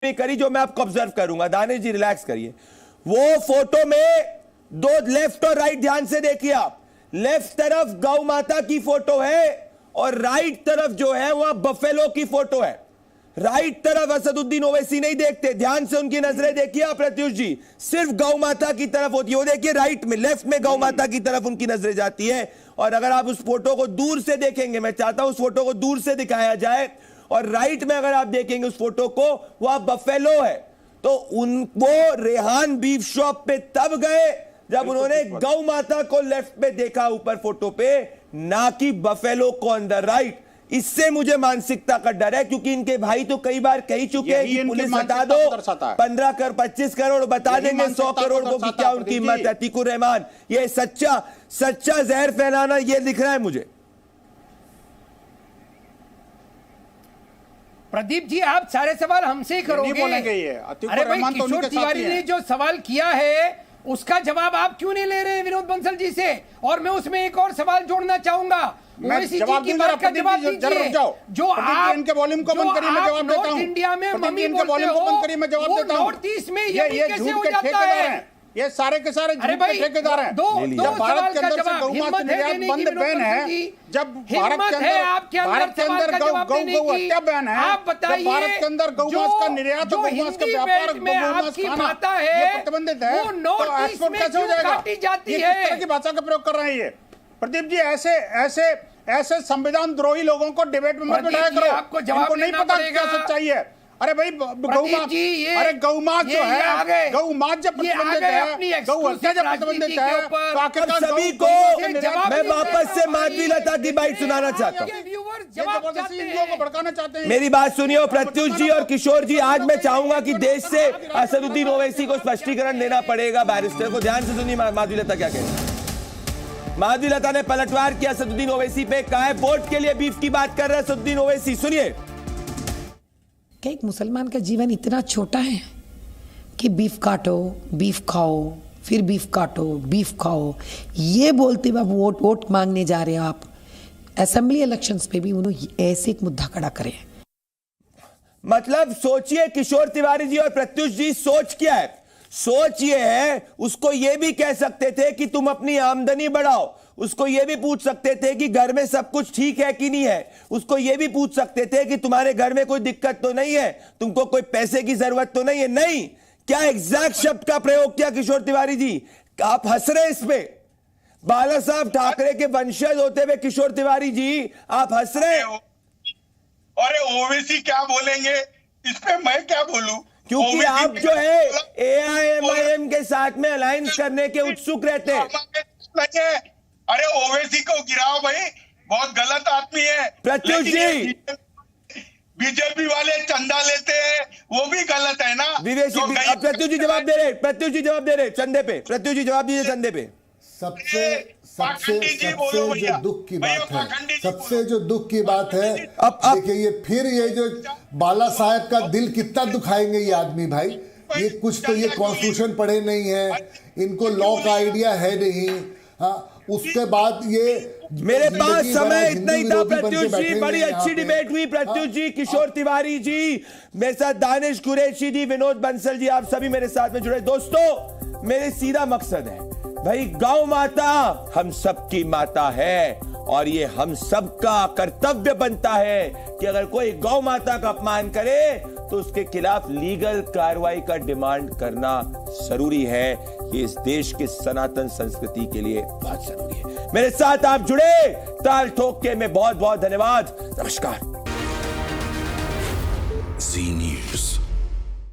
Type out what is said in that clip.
करी जो मैं आपको ऑब्जर्व करूंगा। दानिश जी रिलैक्स करिए। वो फोटो में दो लेफ्ट और राइट ध्यान से देखिए आप। लेफ्ट तरफ गौ माता की फोटो है और राइट तरफ जो है वहां बफेलो की फोटो है। राइट तरफ असदुद्दीन ओवैसी नहीं देखते, ध्यान से उनकी नजरें देखिए आप प्रत्युष जी, सिर्फ गौ माता की तरफ होती है। वो देखिए राइट में, लेफ्ट में गौ माता की तरफ उनकी नजरें जाती है। और अगर आप उस फोटो को दूर से देखेंगे, मैं चाहता हूं उस फोटो को दूर से दिखाया जाए, और राइट में अगर आप देखेंगे उस फोटो को, वह बफेलो है। तो वो रेहान बीफ शॉप पे तब गए जब उन्होंने गौ माता को लेफ्ट में देखा ऊपर फोटो पे, ना कि बफेलो को ऑन द राइट। इससे मुझे मानसिकता का डर है, क्योंकि इनके भाई तो कई बार कही चुके हैं कि पुलिस हटा दो, 15 कर 25 करोड़ बता देंगे 100 करोड़ को, कि क्या उनकी हिम्मत है। अतीकुर रहमान, ये सच्चा जहर फैलाना ये दिख रहा है मुझे। प्रदीप जी, आप सारे सवाल हमसे ही करोगे? नहीं बोलेंगे ये। अरे भाई, किशोर तिवारी ने जो सवाल किया है उसका जवाब आप क्यों नहीं ले रहे विनोद बंसल जी से? और मैं उसमें एक और सवाल जोड़ना चाहूंगा। जवाब दीजिए। जो आप इनके वॉल्यूम को बंद करिए, मैं जवाब देता हूं। इंडिया में मम्मी इनके वॉल्यूम को बंद करिए, मैं जवाब देता हूं। नॉर्थ ईस्ट में ये कैसे हो जाता है? ये सारे के सारे ठेकेदार हैं। दो भारत के सवाल अंदर का से जवाब, गौ माता निर्यात बंद बैन है। जब हिम्मत है आपके अंदर गौ हत्या बैन है, आप बताइए, भारत के अंदर गौ मांस का निर्यात और गौ मांस का व्यापार, में आपकी भाषा है प्रतिबंधित है, वो नॉर्थ ईस्ट में क्यों काटी जाती है? किस तरह की भाषा का प्रयोग कर रहे हैं ये? प्रदीप जी, ऐसे संविधान द्रोही लोगों को डिबेट में मत बिठाया करो। आपको जवाब नहीं पता क्या सच्चाई है। अरे भाई, गौ मांस जो है, गौ मांस जब प्रतिबंधित है, गौ हत्या जब प्रतिबंधित है, तो आखिरकार सभी को मैं वापस से माधवीलता की बाइट सुनाना चाहता हूं। को भड़काना चाहते हैं। मेरी बात सुनिए प्रत्युष जी और किशोर जी, आज मैं चाहूंगा कि देश से असदुद्दीन ओवैसी को स्पष्टीकरण देना पड़ेगा। बैरिस्टर को ध्यान से सुनिए माधवीलता क्या कह रही है। माधवीलता ने पलटवार किया असदुद्दीन ओवैसी पे, कहा है वोट के लिए बीफ की बात कर रहे हैं असदुद्दीन ओवैसी। सुनिए। क्या एक मुसलमान का जीवन इतना छोटा है कि बीफ काटो, बीफ खाओ, फिर बीफ काटो, बीफ खाओ, ये बोलते हुए वोट मांगने जा रहे हो आप? असेंबली इलेक्शंस पे भी उन्होंने ऐसे एक मुद्दा खड़ा करे। मतलब सोचिए किशोर तिवारी जी और प्रत्युष जी, सोच क्या है? सोच ये है, उसको ये भी कह सकते थे कि तुम अपनी आमदनी बढ़ाओ, उसको ये भी पूछ सकते थे कि घर में सब कुछ ठीक है कि नहीं है, उसको ये भी पूछ सकते थे कि तुम्हारे घर में कोई दिक्कत तो नहीं है, तुमको कोई पैसे की जरूरत तो नहीं है। नहीं, क्या एग्जैक्ट शब्द का प्रयोग किया किशोर तिवारी जी? आप हंस रहे इसमें, बाला साहब ठाकरे के वंशज होते हुए किशोर तिवारी जी आप हंस रहे। अरे ओवैसी क्या बोलेंगे इस पे, मैं क्या बोलूं? क्योंकि आप जो है AIMIM के साथ में अलायंस करने के उत्सुक रहते हैं। अरे ओवैसी को गिराओ भाई, बहुत गलत आदमी है। प्रत्युष जी, बीजेपी वाले चंदा लेते हैं, वो भी गलत है ना। प्रत्युष जी जवाब दे रहे, प्रत्युष जी जवाब दे रहे चंदे पे। प्रत्युष जी जवाब दीजिए चंदे पे। सबसे जो दुख की बात है, सबसे जो दुख की बात है, देखिए ये जो बाला साहब का दिल कितना दुखाएंगे ये आदमी भाई। ये कुछ तो ये कॉन्स्टिट्यूशन पढ़े नहीं है, इनको लॉ का आइडिया है नहीं। हाँ, उसके बाद ये मेरे पास समय इतना ही था प्रत्युष जी, बड़ी अच्छी डिबेट हुई। प्रत्युष जी, किशोर तिवारी जी, मेरे साथ दानिश कुरैशी जी, विनोद बंसल जी, आप सभी मेरे साथ में जुड़े। दोस्तों, मेरे सीधा मकसद है भाई, गौ माता हम सबकी माता है और ये हम सबका कर्तव्य बनता है कि अगर कोई गौ माता का अपमान करे तो उसके खिलाफ लीगल कार्रवाई का डिमांड करना जरूरी है। ये इस देश के सनातन संस्कृति के लिए बहुत जरूरी है। मेरे साथ आप जुड़े, ताल ठोक के मैं बहुत बहुत धन्यवाद। नमस्कार। जी न्यूज़।